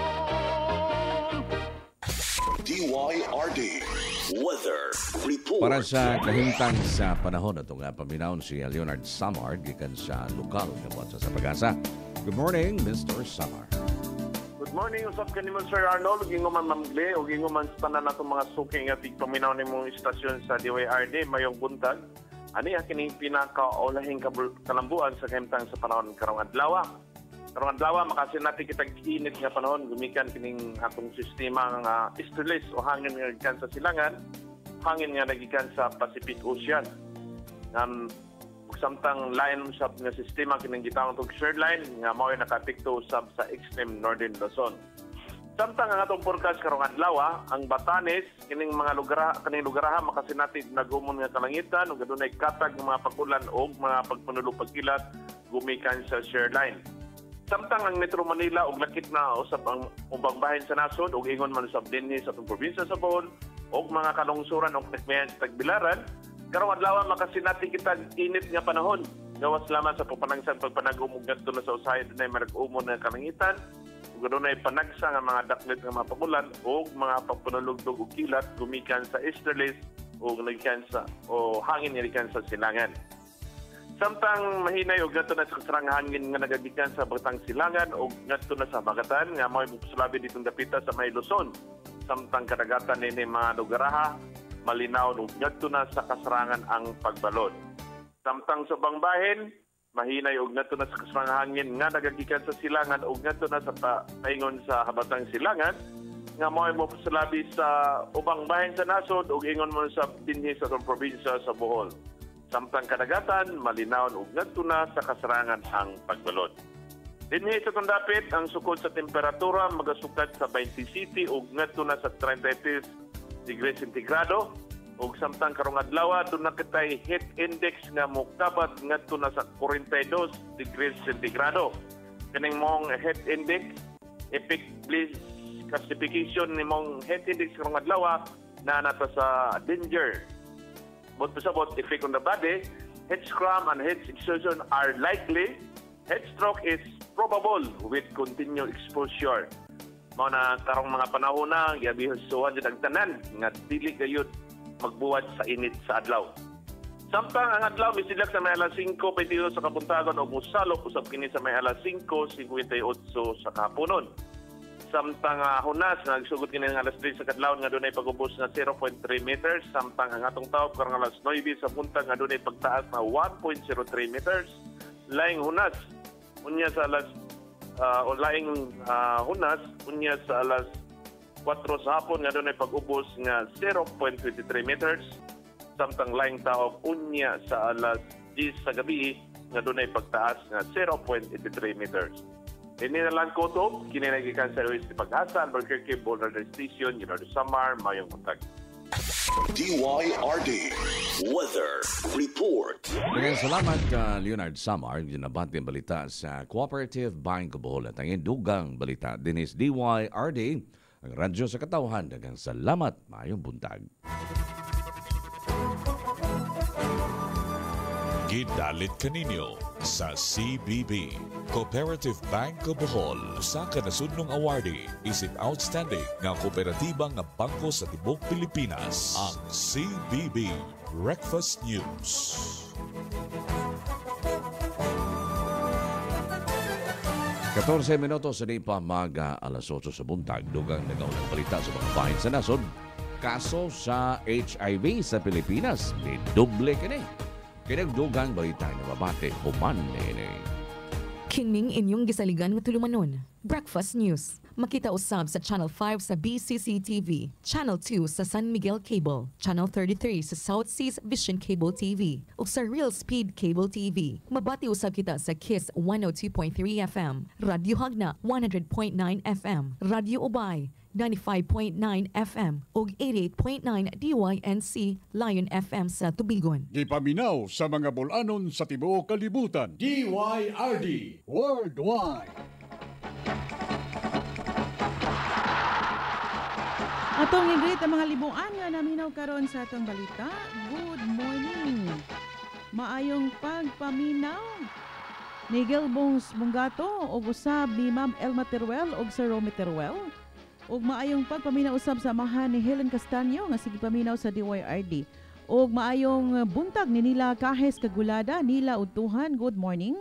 DYRD Weather Report. Para sa kahimtang sa panahon na itong paminahon si Leonard Samar gikan sa lokal na buwan sa Pag-asa. Good morning, Mr. Samar. Good morning, usap ka naman Sir Arnold, ug ingo man mamgle, ug ingo man sa tanan natong mga suking at tigpaminaw ni mong istasyon sa DYRD mayong buntag. Ani kini pinakaulahing kalambuan sa kahimtang sa panahon karong adlaw. Karong adlaw makasin natin kitag init nga panahon gumikan kining atong sistema nga easterlies o hangin nga gikan sa silangan, hangin nga nagikan sa Pacific Ocean. Samtang lain usab nga sistema kining gitawag og shear line nga mao nakapekto usab sa extreme northern Luzon. Samtang ang atong forecast karong adlaw, ang Batanes kining mga lugar lugaraha makasinati nagumon nga kalangitan ug adunay katag nga mga pagulan og mga pagpanulog pagkilat gumikan sa shear line. Samtang ang Metro Manila og lakit na usab ang ubang bahin sa nasod ug ingon man usab dinhi sa atong probinsya sa Bohol og mga kalungsuran og Tagbilaran sa Tagbilaran, karong adlaw makasinati kita init nga panahon. Gawas lamang sa papanangsan pagpanagum ug ngadto na sa usahay dunay marag-umon nga kalangitan. Ganun ay panagsa nga mga daklit nga mga pagulan o mga pagpanulugdog o kilat gumikan sa easterlies o nagikan sa o hangin nga sa silangan. Samtang mahinay og ngadto na sa kasarang hangin nga nagagikan sa Batang Silangan o ngadto na sa Bagatan nga mao mupusulabi ditong dapita sa May Luzon. Samtang kadagatan ni mga lugaraha malinaw og ngadto na sa kasarangan ang pagbalod. Samtang sa bangbahin mahinay og ngadto na sa kasarang hangin nga nagagikan sa silangan og ngadto na sa paingon sa Habatang Silangan nga mao mopusulabi sa ubang bahin sa nasod ug ingon mo sa dinhi sa atong probinsya sa Bohol. Samtang kadagatan malinaw og ngadto na sa kasarangan ang pagbalod. Dinhi sa atong dapit ang sukod sa temperatura magasukad sa 27 ug ngadto na sa 33 degrees centigrado. ug samtang karong adlaw doon na kitay heat index nga mokabat ngadto na sa 42 degrees centigrado. Kaning mong heat index effectively classification ni mong heat index karong adlaw na nata sa danger. But sa bot effect on the body, heat cramp and heat exhaustion are likely. Heat stroke is probable with continued exposure. Mao na karong mga panahon na giabisuhan jud ang tanan nga dili gayud magbuwat sa init sa adlaw. Samtang ang adlaw misilak sa may alas 5:22 sa kabuntagon o musalok usab kini sa may alas 5:58 sa kahaponon. Samtang hunas nagsugod kini ng alas 3 sa kadlawon nga dunay pag-ubos nga 0.3 meters. Samtang ang atong tawag karong alas 9 sa buntag nga dunay pagtaas na 1.03 meters. Laing hunas unya sa alas hunas unya sa alas 4 sa hapon nga dunay pag-ubos nga 0.23 meters. Samtang laing taog unya sa alas 10 sa gabi nga dunay pagtaas nga 0.83 meters. Ini na lang kutob, kininagikan sa Luis de Pag-asa, Albuquerque, Boulder Station, Leonard Samar, mayong kontakt. DYRD Weather Report. Maraming salamat Leonard Samar. Ginabati ang balita sa Cooperative Bank of Bohol. At ang dugang balita din is DYRD, ang radyo sa katawhan. Dagang salamat, mayong buntag. Gidalit kaninyo sa CBB. Cooperative Bank of Bohol, usa ka nasudnong awardee isip outstanding nga kooperatiba nga bangko sa tibuok Pilipinas. Ang CBB Breakfast News. Katorse minutos sa di pa alas 8 sa buntag. Dugang nagaw ng balita sa mga bahin sa nasod. Kaso sa HIV sa Pilipinas, may doble kini. Kinagdugang balita na mabate human nene. Kining inyong gisaligan nga tulumanon. Breakfast News. Makita usab sa Channel 5 sa BCC TV, Channel 2 sa San Miguel Cable, Channel 33 sa South Seas Vision Cable TV, ug sa Real Speed Cable TV. Mabati usab kita sa KISS 102.3 FM, Radio Hagna 100.9 FM, Radio Ubay 95.9 FM ug 88.9 DYNC Lion FM sa Tubigon. Gipaminaw sa mga bulanon sa tibuok kalibutan. DYRD Worldwide. Atong i-greet ang mga libuan nga naminaw karon sa atong balita. Good morning. Maayong pagpaminaw ni Gilbons Bungato ug usab ni Ma'am Elma Teruel ug Sir Romy Teruel. Ug maayong pagpaminaw usab sa amahan ni Helen Castaño nga sige paminaw sa DYRD. Og maayong buntag ni Nila Kahes Kagulada, Nila Utuhan, good morning.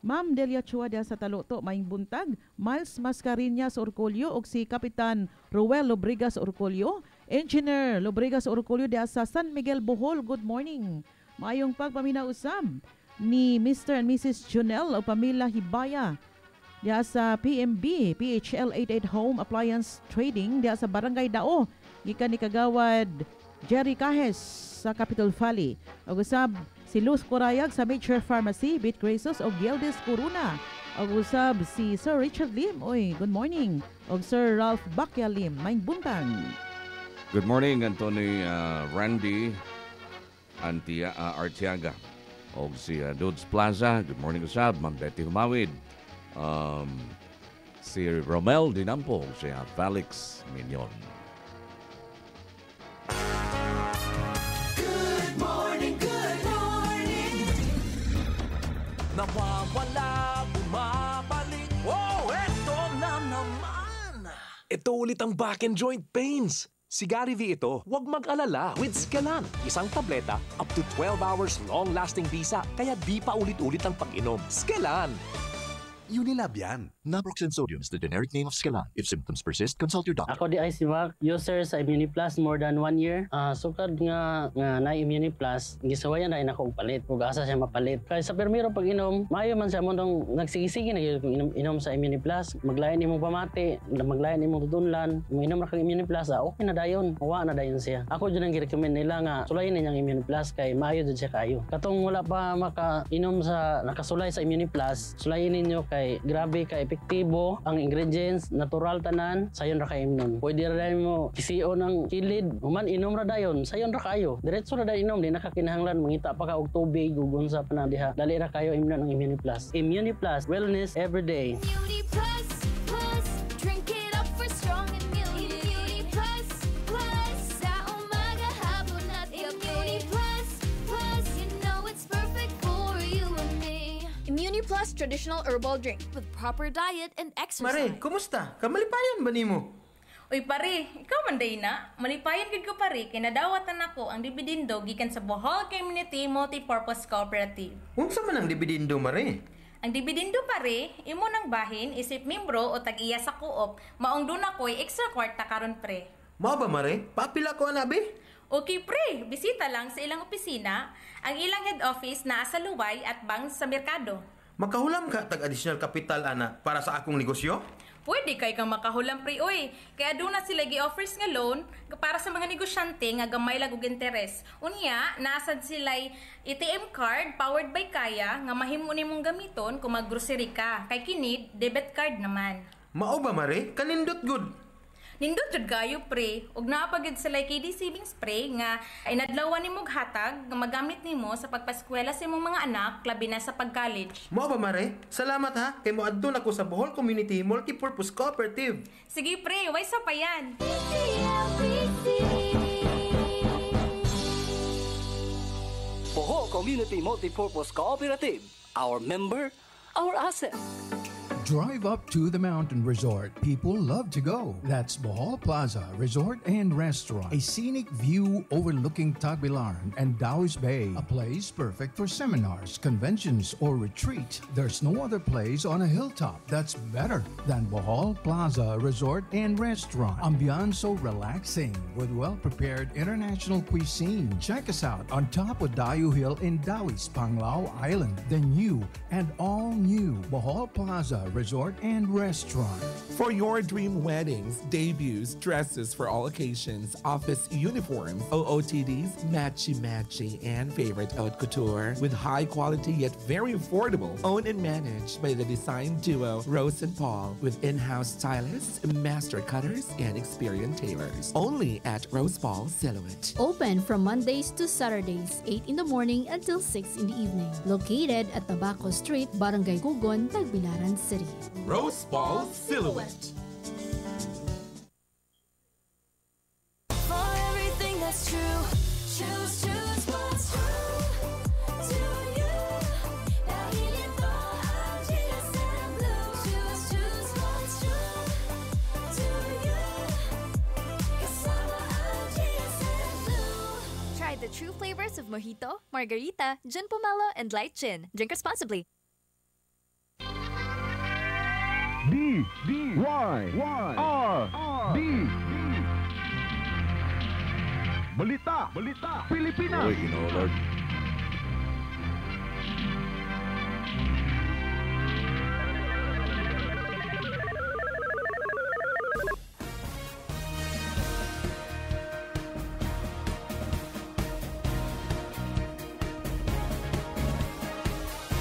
Ma'am Delia Chua sa Taloto, maayong buntag. Miles Mascariñas Orcolio og si Kapitan Ruel Lobrigas Orcolio. Engineer Lobrigas Orcolio sa San Miguel, Bohol, good morning. Maayong pagpaminausab ni Mr. and Mrs. Junel o Pamela Hibaya diya sa PMB, PHL 88 Home Appliance Trading diya sa Barangay Dao. Gikan ni Kagawad Jerry Kahes sa Capital Valley. Og usab si Luz Corayag sa Major Pharmacy, Bit Graces og Gildes Corona. Og usab si Sir Richard Lim. Oy, good morning. Og Sir Ralph Bakya Lim. Maayong buntag. Good morning, Anthony Randy Artiaga. Og si Dudes Plaza. Good morning usab. Ma'am Betty Humawid. Si Romel Dinampo. Si Felix Mignon. Nawawala, bumabalik. Oh, eto na naman! Ito ulit ang back and joint pains. Si Gary V ito, huwag mag-alala with Scalan. Isang tableta, up to 12 hours long-lasting bisa, kaya di pa ulit-ulit ang pag-inom. Scalan! Unilab yan. Naproxen sodium is the generic name of Scalan. If symptoms persist, consult your doctor. Ako di ay si Mac, user sa Immuniplus more than 1 year. Sukad nga na Immuniplus, gisawayan na ako palit. Kung asa siya mapalit. Kaya sa permiro pag inom, maayo man siya mo nung nagsigi-sige na inom sa Immuniplus. Maglayan imong pamati, maglayan imong tutunlan, inom na kang Immuniplus, okay na dayon. Uwa na dayon siya. Ako dyan ang girecommend nila nga sulayin ninyang Immuniplus kay maayo dyan siya kayo. Katong wala pa maka-inom sa nakasulay sa Immuniplus, sulayin ninyo kay grabe ka epektibo ang ingredients natural tanan sayon ra kay imnon pwede ra mo kisio ng kilid human inom ra dayon sayon ra kayo diretso ra dayon inom di nakakinahanglan mangita pa ka og tubig ug unsa pa na diha dali ra kayo imnon ang Immuniplus. Immuniplus, wellness every day. Drink it up for strong immunity. Plus, sa umaga, hapon at gabi. Plus, you know it's perfect for you and me. Immuniplus traditional herbal drink with proper diet and exercise. Mare, kumusta? Kamalipayan ba nimo? Uy pare, ikaw man day na. Malipayan gid ko pare kay nadawatan ako ang dibidindo gikan sa Bohol Community Multipurpose Cooperative. Unsa man ang dibidindo, Mare? Ang dibidindo pare, imo nang bahin isip membro o tag-iya sa co-op, maong duna ko'y extra kwarta karon pre. Mao ba, Mare? Papila ko anabi? Okay pre, bisita lang sa ilang opisina, ang ilang head office naa sa Luway at Bang sa Merkado. Makahulam ka tag additional capital ana para sa akong negosyo? Pwede kay kang makahulam pre oy. Kaya doon na sila gi-offers nga loan para sa mga negosyante nga gamay lag og interes. Unya, naasad sila'y ATM card powered by Kaya nga mahimo nimong gamiton kung maggrocery ka. Kay kini debit card naman. Mao ba, Mare? Kanindot good. Nindot jud gayo pre, ug naapagid sa KD saving spray nga inadlawan nimo hatag nga magamit nimo sa pagpaskwela sa imong mga anak labi na sa pag-college. Mao ba, Mare? Salamat ha, kay moadto nako sa Bohol Community Multipurpose Cooperative. Sige pre, way sa pa yan. Bohol Community Multipurpose Cooperative. Our member, our asset. Drive up to the mountain resort. People love to go. That's Bohol Plaza Resort and Restaurant. A scenic view overlooking Tagbilaran and Taoist Bay. A place perfect for seminars, conventions, or retreat. There's no other place on a hilltop that's better than Bohol Plaza Resort and Restaurant. Ambiance so relaxing with well-prepared international cuisine. Check us out on top of Dayu Hill in Dawis, Panglao Island. The new and all-new Bohol Plaza Resort and Restaurant. For your dream weddings, debuts, dresses for all occasions, office uniforms, OOTDs, matchy-matchy, and favorite haute couture with high quality yet very affordable. Owned and managed by the design duo Rose and Paul with in-house stylists, master cutters, and experienced tailors. Only at Rose Paul Silhouette. Open from Mondays to Saturdays, 8 in the morning until 6 in the evening. Located at Tabaco Street, Barangay Gugon, Tagbilaran City. Rose Ball Silhouette. For everything that's true, choose what's true to you. Dahil ito ang GSM Blue. Choose what's true to you. Kasama ang GSM Blue. Try the the true flavors of mojito, margarita, gin pomelo, and light gin. Drink responsibly. D-Y-R-D Balita Pilipinas. Uy, Lord.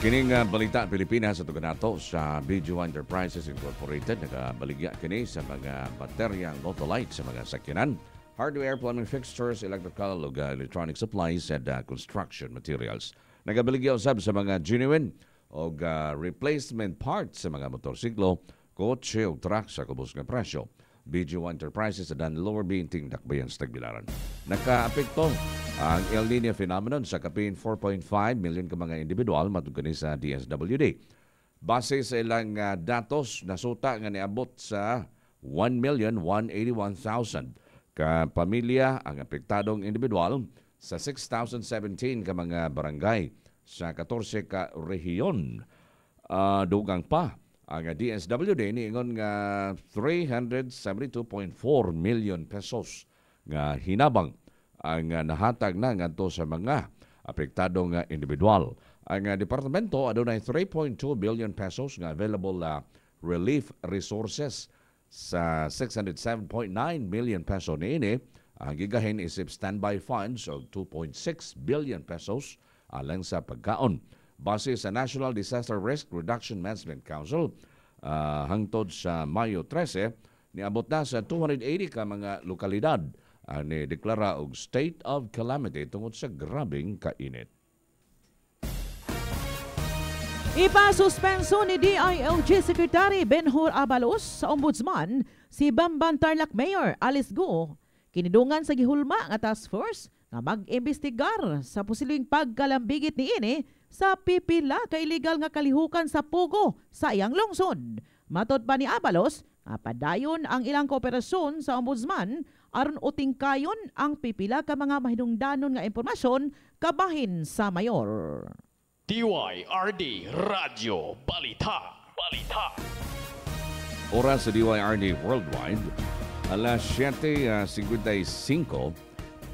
Kining balita Pilipinas sa Tuganato sa BGY Enterprises Incorporated nagabaligya kini sa mga bateryang Lotolite sa mga sakyanan, hardware, plumbing fixtures, electrical ug electronic supplies and construction materials. Nagabaligya usab sa mga genuine og replacement parts sa mga motorsiklo, kotse ug truck sa kubos nga presyo. BGY Enterprises sa Lower Binting, Dakbayan sa Tagbilaran. Nakaapekto ang El Nino phenomenon sa kapin 4.5 million ka mga individual matugani sa DSWD. Base sa ilang datos, nasuta nga niabot sa 1,181,000 ka pamilya ang apektadong individual sa 6,017 ka mga barangay sa 14 ka rehiyon. Dugang pa ang DSWD niingon nga 372.4 million pesos nga hinabang ang nahatag na ngadto sa mga apektadong individual. Ang departamento adunay 3.2 billion pesos nga available relief resources sa 607.9 million peso niini. Ang gigahin isip standby funds og 2.6 billion pesos alang sa pagkaon. Base sa National Disaster Risk Reduction Management Council, hangtod sa Mayo 13, niabot na sa 280 ka mga lokalidad ang ni-deklara og state of calamity tungod sa grabing kainit. Ipasuspenso ni DILG Secretary Benhur Abalos sa Ombudsman si Bamban Tarlac Mayor Alice Go kinidungan sa gihulma nga task force nga mag-imbestigar sa posibleng pagkalambigit niini sa pipila ka illegal nga kalihukan sa Pugo sa iyang lungsod. Matod pa ni Abalos, padayon ang ilang kooperasyon sa Ombudsman aron utingkayon ang pipila ka mga mahinungdanon nga impormasyon kabahin sa mayor. DYRD Radyo Balita. Oras sa DYRD Worldwide, alas 7:55,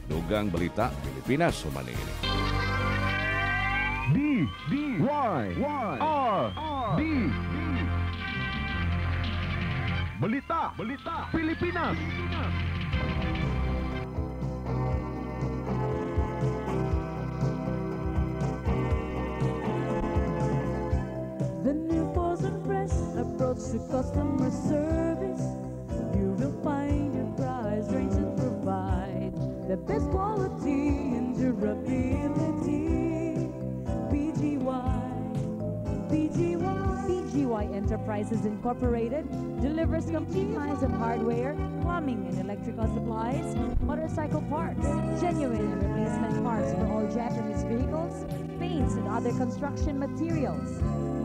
dugang balita Pilipinas humani ini. D-Y-R-D Balita Pilipinas. The new Frozen Fresh approach to customer service. You will find your prize range and provide the best quality and durability. BGY Enterprises Incorporated delivers complete lines of hardware, plumbing and electrical supplies, motorcycle parts, genuine and replacement parts for all Japanese vehicles, paints and other construction materials.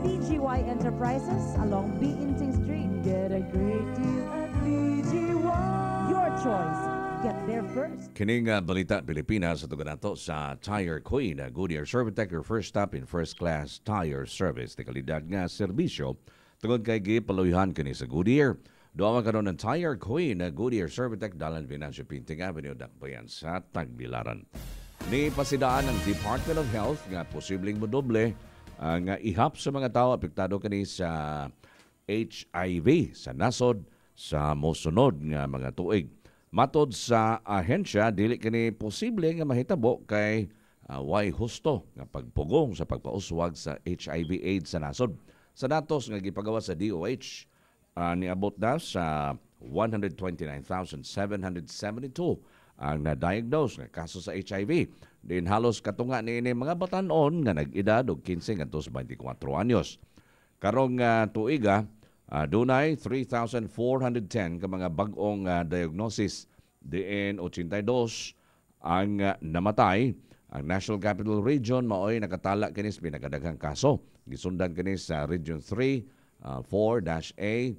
BGY Enterprises along Binting Street. Get a great deal at BGY. Your choice. Get there first. Kining balita Pilipinas sa tuganato sa Tire Queen, Goodyear Servitec, your first stop in first-class tire service. Kalidad nga serbisyo tungod kay gipaluyhan kini sa Goodyear. Doon karon ng Tire Queen, Goodyear Servitec, Dalan Venancio Pinting Avenue, Dakbayan sa Tagbilaran. Ni pasidaan ng Department of Health nga posibleng modoble nga ihap sa mga tao apektado kini sa HIV sa nasod sa mosunod nga mga tuig. Matod sa ahensya, dili kini posible nga mahitabo kay way husto nga pagpugong sa pagpauswag sa HIV/AIDS sa nasod. Sa datos nga gipagawa sa DOH, niabot na sa 129,772 ang na-diagnose nga kaso sa HIV. Din halos katunga niini mga batanon nga nag-edad og 15 ngadto sa 24 anyos. Karong tuiga, dunay 3,410 ka mga bag-ong diagnosis, diin 82 ang namatay. Ang National Capital Region maoy nakatala kini sa pinakadaghang kaso. Gisundan kini sa Region 3, 4-A,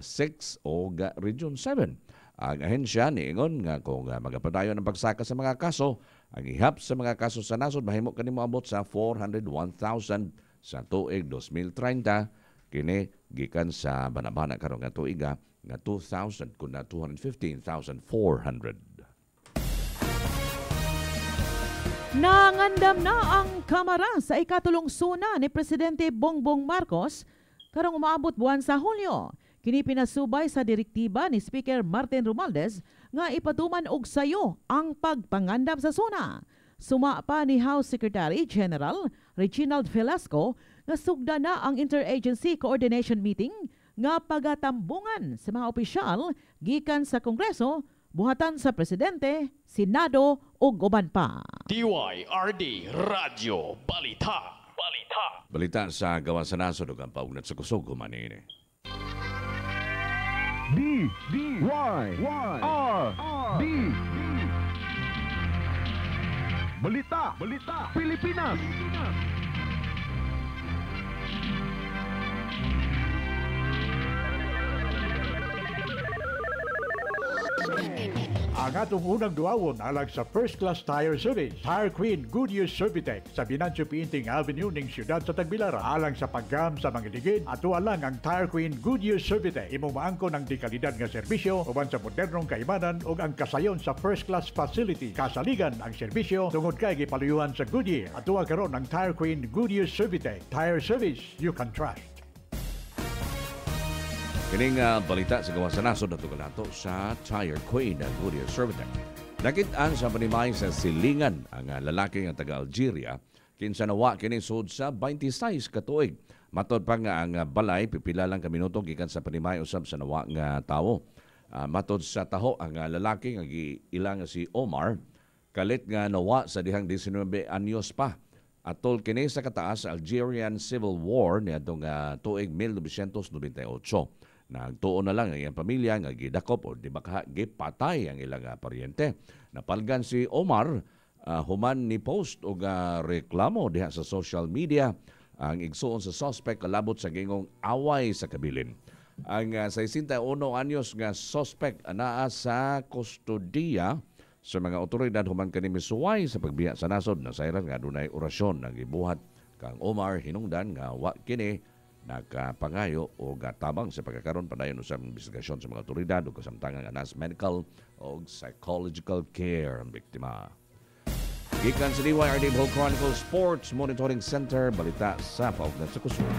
6 o Region 7. Ang ahensya niingon nga kung magapadayon ang pagsaka sa mga kaso, Ang ihap sa mga kaso sa nasod mahimo kanimo abot sa 401,000 sa tuig 2030 kini gikan sa banabana karon nga tuiga nga 2,000 kuna 215,400. Nangandam na ang Kamara sa ikatulong suna ni Presidente Bongbong Marcos karong umaabot buwan sa Hulyo. Kini pinasubay sa direktiba ni Speaker Martin Romualdez nga ipatuman og sayo ang pagpangandam sa suna. Suma pa ni House Secretary General Reginald Velasco nga sugda na ang Interagency Coordination Meeting nga pagatambungan sa mga opisyal gikan sa Kongreso, buhatan sa Presidente, Senado ug uban pa. DYRD Radyo Balita. Balita sa gawa sa nasod ug ang paugnat sa kusog humanini. D-Y-R-D Balita Pilipinas. Ang atong unang duawon alang sa First Class Tire Service, Tire Queen Goodyear Servitec sa Binancio Pinting Avenue ning siyudad sa Tagbilaran. Alang sa paggam sa mga ligid, ato lang ang Tire Queen Goodyear Servitec. Imo maangkon ang dekalidad nga serbisyo uban sa modernong kaibanan ug ang kasayon sa First Class Facility. Kasaligan ang serbisyo tungod kay gipaluyuhan sa Goodyear. Ato karon ang Tire Queen Goodyear Servitec. Tire service you can trust. Kining balita sa gawa sa nasod na nato sa Tire Queen and Goodyear Servitec. Nakitaan sa panimay sa silingan ang lalaki nga taga-Algeria kinsa nawa kini sud sa 26 ka tuig. Matod pa nga ang balay pipila lang ka minuto gikan sa panimay usab sa nawa nga tawo. Matod sa taho ang lalaki nga ilang si Omar kalit nga nawa sa dihang 19 anyos pa. Atol kini sa kataas sa Algerian Civil War niadtong tuig 1998. Nagtuon na lang ang iyang pamilya nga gidakop o di baka gipatay ang ilang paryente. Napalgan si Omar human ni post og reklamo diha sa social media ang igsuon sa suspect kalabot sa gingong away sa kabilin. Ang 61 anyos nga suspect anaa sa kustodiya sa mga otoridad human kani misuway sa pagbiya sa nasod na sayran nga dunay orasyon nga gibuhat kang Omar hinungdan nga wa kini nagpangayo o gatabang sa pagkakaroon padayon sa investigasyon sa mga otoridad o kasamtangan anas medical o psychological care ang biktima. Gikan sa DYRD Bohol Chronicle Sports Monitoring Center, balita sa paugnat sa kusog.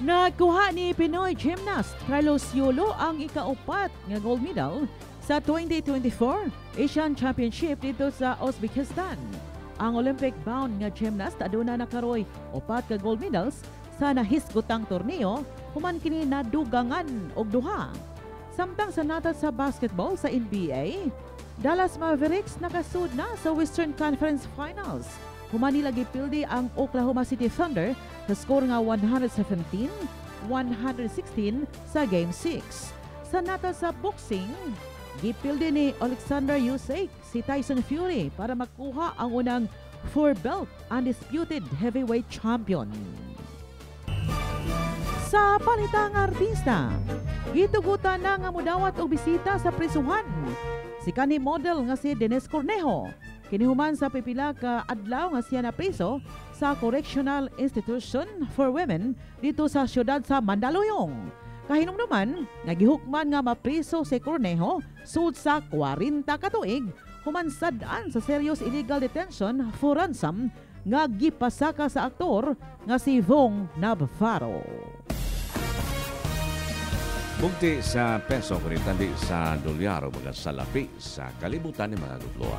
Nagkuha ni Pinoy gymnast Carlos Yolo ang ikaupat nga gold medal sa 2024 Asian Championship dito sa Uzbekistan. Ang Olympic-bound nga gymnast aduna nakaroy 4 ka gold medals sa nahisgotang torneo human kini nadugangan og duha. Samtang sa natat sa basketball sa NBA, Dallas Mavericks nakasud na sa Western Conference Finals. Human nila gipildi ang Oklahoma City Thunder sa score nga 117-116 sa Game 6. Sa natat sa boxing, gipildi ni Alexander Usyk si Tyson Fury para makuha ang unang 4-belt undisputed heavyweight champion. Sa palitang artista, gitugutan na nga mudawat og bisita sa prisuhan. Si kani model nga si Dennis Cornejo, kinihuman sa pipila ka adlaw nga siya na priso sa Correctional Institution for Women dito sa siyudad sa Mandaluyong. Kahinumduman, nagihukman nga mapriso si Cornejo sud sa 40 ka tuig human sad-an sa serious illegal detention for ransom nga gipasaka sa aktor nga si Vong Navarro. Bugti sa peso kunitandi sa dolyar o mga salapi sa kalibutan ni mga gudloa.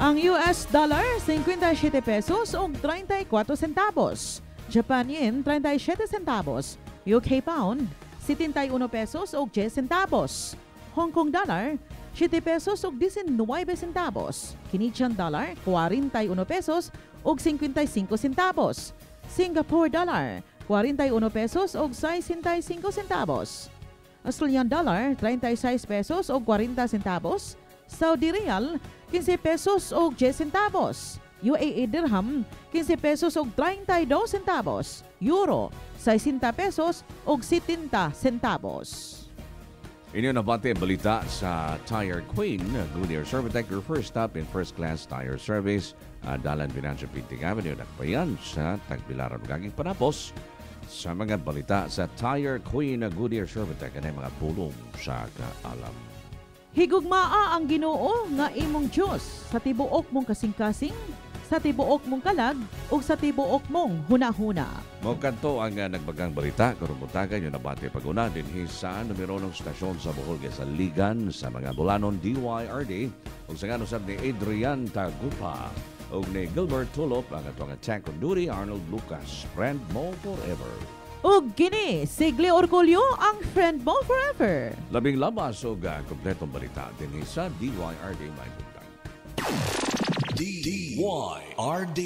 Ang US dollar 57 pesos ug 34 centavos. Japan yen 37 centavos. UK pound 71 pesos ug 10 centavos. Hong Kong dollar 7 pesos ug 19 centavos. Canadian dollar 41 pesos ug 55 centavos. Singapore dollar 41 pesos ug 65 centavos. Australian dollar 36 pesos ug 40 centavos. Saudi Riyal 15 pesos ug 10 centavos. UAE dirham 15 pesos ug 32 centavos. Euro 60 pesos ug 70 centavos. Inyo nabate balita sa Tire Queen, Goodyear Servitec, your first stop in first-class tire service. Dalan Financial Pinting Avenue, Nakbayan sa Tagbilaran, Gaging Panapos. Sa mga balita sa Tire Queen, Goodyear Servitec, ang mga pulong sa kaalam. Higugmaa ang Ginoo nga imong Diyos sa tibuok mong kasing-kasing, sa tibuok mong kalag, o sa tibuok mong huna-huna. Mo kanto ang nagbagang balita karon buntagan yung nabati paguna dinhi sa numero ng stasyon sa Bohol sa Ligan sa mga Bulanon DYRD ug sa ngano sab ni Adrian Tagupa ug ni Gilbert Tulop ang atong attack on duty Arnold Lucas, friend mo forever. Ug gini si Gleo Orgulyo ang friend mo forever. Labing labas ug kompletong balita dinhi sa DYRD may buntag. DYRD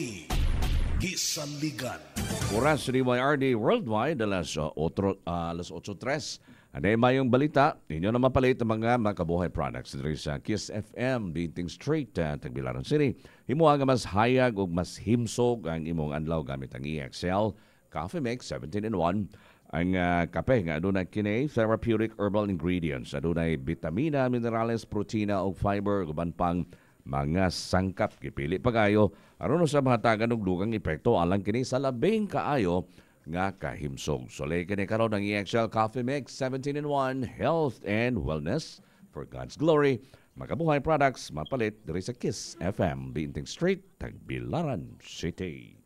Gisanligan. Oras sa DYRD Worldwide alas 8:03. Anay mayong balita, ninyo na mapalit ang mga makabuhay products dito sa Kiss FM, Binting Street, Tagbilaran City. Himuha nga mas hayag o mas himsog ang imong anlaw gamit ang EXL Coffee Mix 17-in-1. Ang kape nga adunay kini therapeutic herbal ingredients. Adunay vitamina, minerales, protina o fiber uban pang mga sangkap gipili pagayo aron sa mahatagan og dugang epekto alang kini sa labing kaayo nga kahimsog. Sulay kini karon ang EXL Coffee Mix 17-in-1 Health and Wellness for God's Glory. Makabuhay products mapalit diri sa Kiss FM, Binting Street, Tagbilaran City.